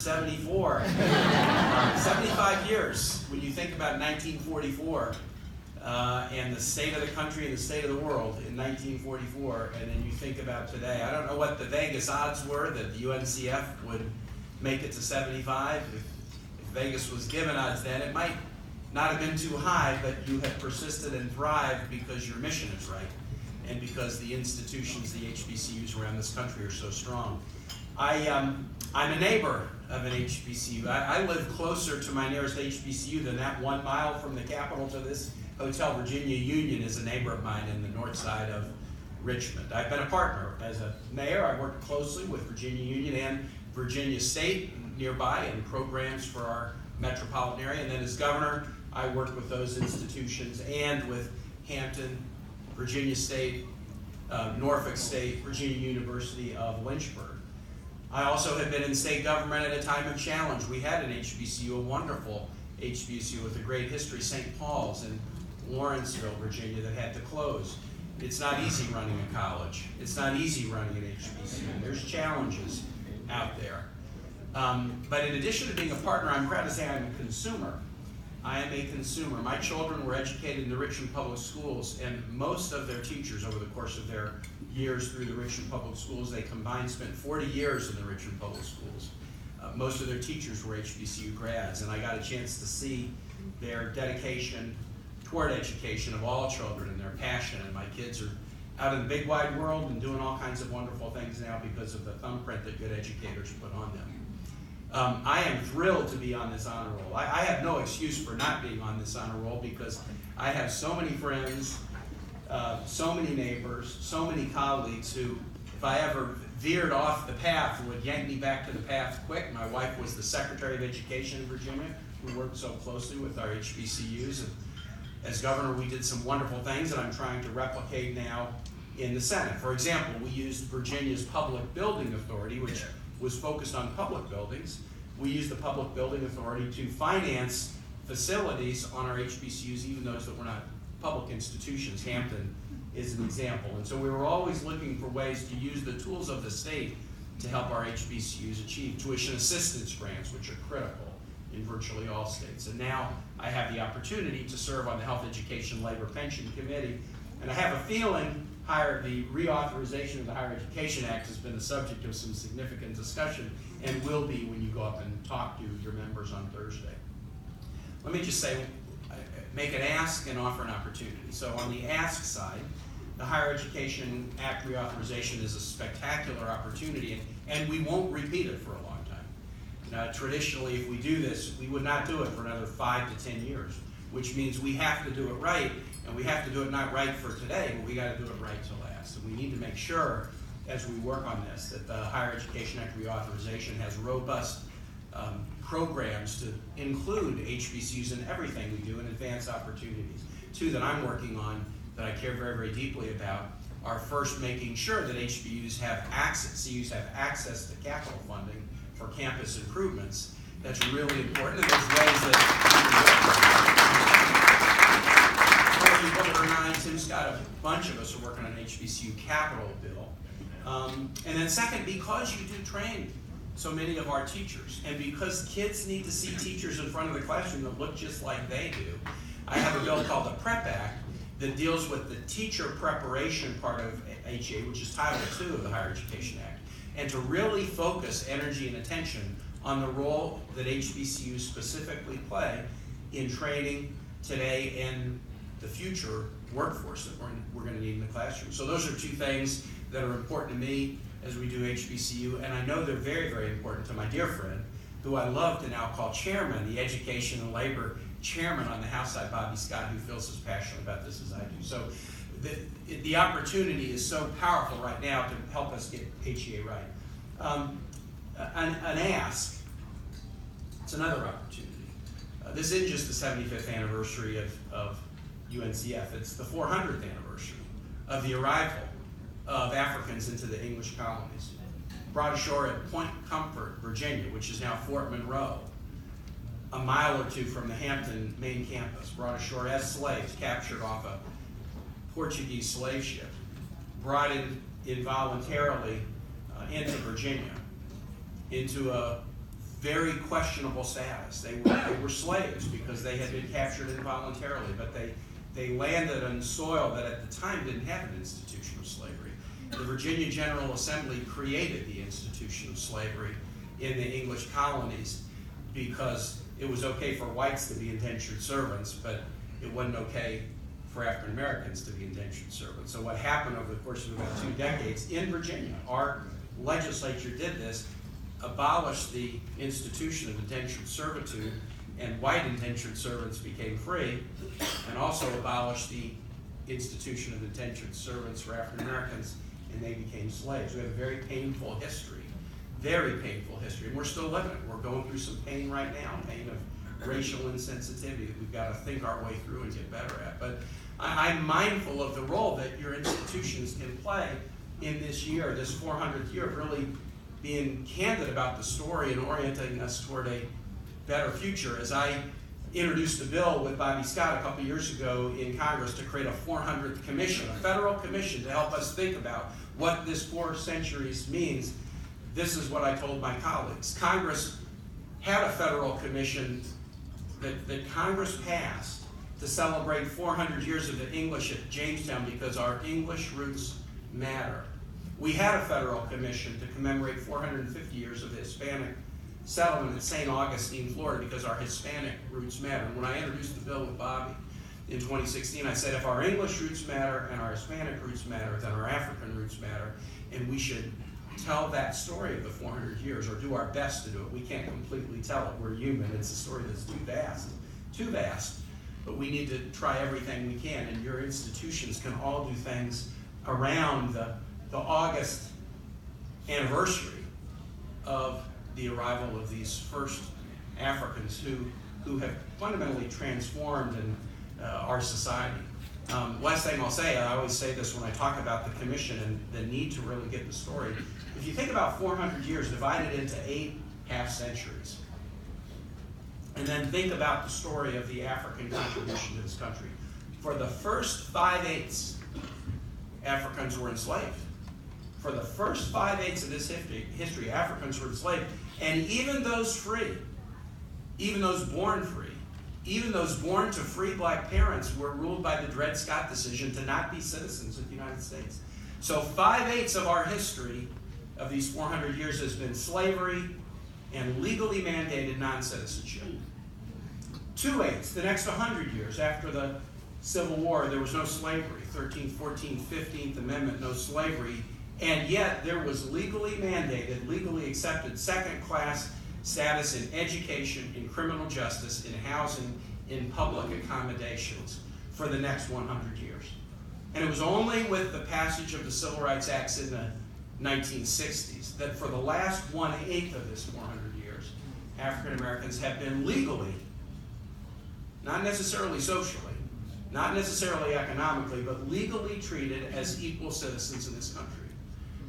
74, 75 years when you think about 1944 and the state of the country and the state of the world in 1944, and then you think about today. I don't know what the Vegas odds were that the UNCF would make it to 75. If Vegas was given odds then, it might not have been too high, but you have persisted and thrived because your mission is right and because the institutions, the HBCUs around this country are so strong. I'm a neighbor of an HBCU. I live closer to my nearest HBCU than that 1 mile from the Capitol to this hotel. Virginia Union is a neighbor of mine in the north side of Richmond. I've been a partner. As a mayor, I worked closely with Virginia Union and Virginia State nearby in programs for our metropolitan area. And then as governor, I worked with those institutions and with Hampton, Virginia State, Norfolk State, Virginia University of Lynchburg. I also have been in state government at a time of challenge. We had an HBCU, a wonderful HBCU with a great history, St. Paul's in Lawrenceville, Virginia, that had to close. It's not easy running a college. It's not easy running an HBCU. There's challenges out there. But in addition to being a partner, I'm proud to say I'm a consumer. I am a consumer. My children were educated in the Richmond Public Schools, and most of their teachers over the course of their years through the Richmond Public Schools, they combined spent 40 years in the Richmond Public Schools. Most of their teachers were HBCU grads, and I got a chance to see their dedication toward education of all children and their passion, and my kids are out in the big wide world and doing all kinds of wonderful things now because of the thumbprint that good educators put on them. I am thrilled to be on this honor roll. I have no excuse for not being on this honor roll because I have so many friends, so many neighbors, so many colleagues who, if I ever veered off the path, would yank me back to the path quick. My wife was the Secretary of Education in Virginia. We worked so closely with our HBCUs. And as governor, we did some wonderful things that I'm trying to replicate now in the Senate. For example, we used Virginia's Public Building Authority, which was focused on public buildings. We used the Public Building Authority to finance facilities on our HBCUs, even those that were not public institutions. Hampton is an example. And so we were always looking for ways to use the tools of the state to help our HBCUs achieve tuition assistance grants, which are critical in virtually all states. And now I have the opportunity to serve on the Health, Education, Labor, Pension Committee. And I have a feeling the reauthorization of the Higher Education Act has been the subject of some significant discussion and will be when you go up and talk to your members on Thursday. Let me just say, make an ask and offer an opportunity. So on the ask side, the Higher Education Act reauthorization is a spectacular opportunity, and we won't repeat it for a long time. Now, traditionally, if we do this, we would not do it for another 5 to 10 years, which means we have to do it right, and we have to do it not right for today, but we got to do it right to last. And we need to make sure, as we work on this, that the Higher Education Act reauthorization has robust programs to include HBCUs in everything we do and advance opportunities. Two that I'm working on that I care very, very deeply about are first making sure that HBCUs have access to capital funding for campus improvements. That's really important, and there's ways that Tim Scott, a bunch of us are working on an HBCU capital bill. And then second, because you do train so many of our teachers, and because kids need to see teachers in front of the classroom that look just like they do, I have a bill called the PREP Act that deals with the teacher preparation part of HEA, which is Title II of the Higher Education Act, and to really focus energy and attention on the role that HBCUs specifically play in training today and the future workforce that we're going to need in the classroom. So those are two things that are important to me as we do HBCU, and I know they're very, very important to my dear friend, who I love to now call chairman, the Education and Labor chairman on the House side, Bobby Scott, who feels as passionate about this as I do. So the opportunity is so powerful right now to help us get HEA right. An ask, it's another opportunity. This isn't just the 75th anniversary of UNCF, it's the 400th anniversary of the arrival of Africans into the English colonies. Brought ashore at Point Comfort, Virginia, which is now Fort Monroe, a mile or two from the Hampton main campus. Brought ashore as slaves, captured off a Portuguese slave ship, brought in involuntarily into Virginia, into a very questionable status. They were slaves because they had been captured involuntarily, but they landed on soil that at the time didn't have an institution of slavery. The Virginia General Assembly created the institution of slavery in the English colonies because it was okay for whites to be indentured servants, but it wasn't okay for African Americans to be indentured servants. So what happened over the course of about 2 decades in Virginia, our legislature did this, abolished the institution of indentured servitude, and white indentured servants became free, and also abolished the institution of indentured servants for African Americans, and they became slaves. We have a very painful history, and we're still living it. We're going through some pain right now, pain of racial insensitivity that we've got to think our way through and get better at. But I'm mindful of the role that your institutions can play in this year, this 400th year, of really being candid about the story and orienting us toward a better future. As I introduced a bill with Bobby Scott a couple years ago in Congress to create a 400th commission, a federal commission to help us think about what this 4 centuries means, this is what I told my colleagues. Congress had a federal commission that Congress passed to celebrate 400 years of the English at Jamestown because our English roots matter. We had a federal commission to commemorate 450 years of the Hispanic settlement at St. Augustine, Florida, because our Hispanic roots matter. And when I introduced the bill with Bobby in 2016, I said if our English roots matter and our Hispanic roots matter, then our African roots matter, and we should tell that story of the 400 years, or do our best to do it. We can't completely tell it. We're human. It's a story that's too vast, but we need to try everything we can, and your institutions can all do things around the August anniversary of the arrival of these first Africans who have fundamentally transformed our society. Last thing I'll say, I always say this when I talk about the commission and the need to really get the story. If you think about 400 years divided into 8 half-centuries, and then think about the story of the African contribution to this country. For the first 5/8, Africans were enslaved. For the first 5/8 of this history, Africans were enslaved, and even those free, even those born free, even those born to free black parents were ruled by the Dred Scott decision to not be citizens of the United States. So 5/8 of our history of these 400 years has been slavery and legally mandated non-citizenship. 2/8, the next 100 years after the Civil War, there was no slavery. 13th, 14th, 15th Amendment, no slavery. And yet there was legally mandated, legally accepted second-class status in education, in criminal justice, in housing, in public accommodations for the next 100 years. And it was only with the passage of the Civil Rights Acts in the 1960s that for the last 1/8 of this 400 years, African Americans have been legally, not necessarily socially, not necessarily economically, but legally treated as equal citizens in this country.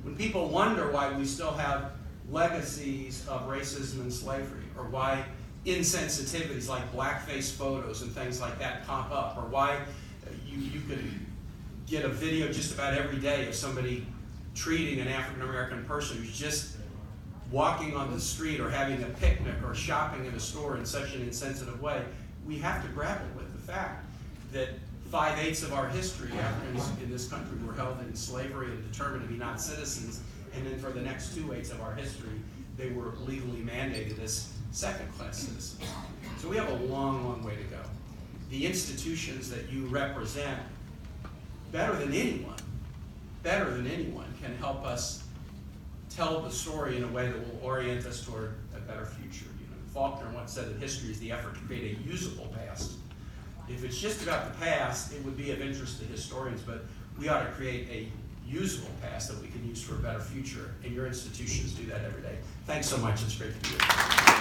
When people wonder why we still have legacies of racism and slavery, or why insensitivities like blackface photos and things like that pop up, or why you could get a video just about every day of somebody treating an African American person who's just walking on the street or having a picnic or shopping in a store in such an insensitive way, we have to grapple with the fact that 5/8 of our history, Africans in this country were held in slavery and determined to be not citizens, and then for the next 2/8 of our history, they were legally mandated as second-class citizens. So we have a long, long way to go. The institutions that you represent, better than anyone, can help us tell the story in a way that will orient us toward a better future. Faulkner once said that history is the effort to create a usable past. If it's just about the past, it would be of interest to historians, but we ought to create a usable past that we can use for a better future, and your institutions do that every day. Thanks so much. It's great to be here.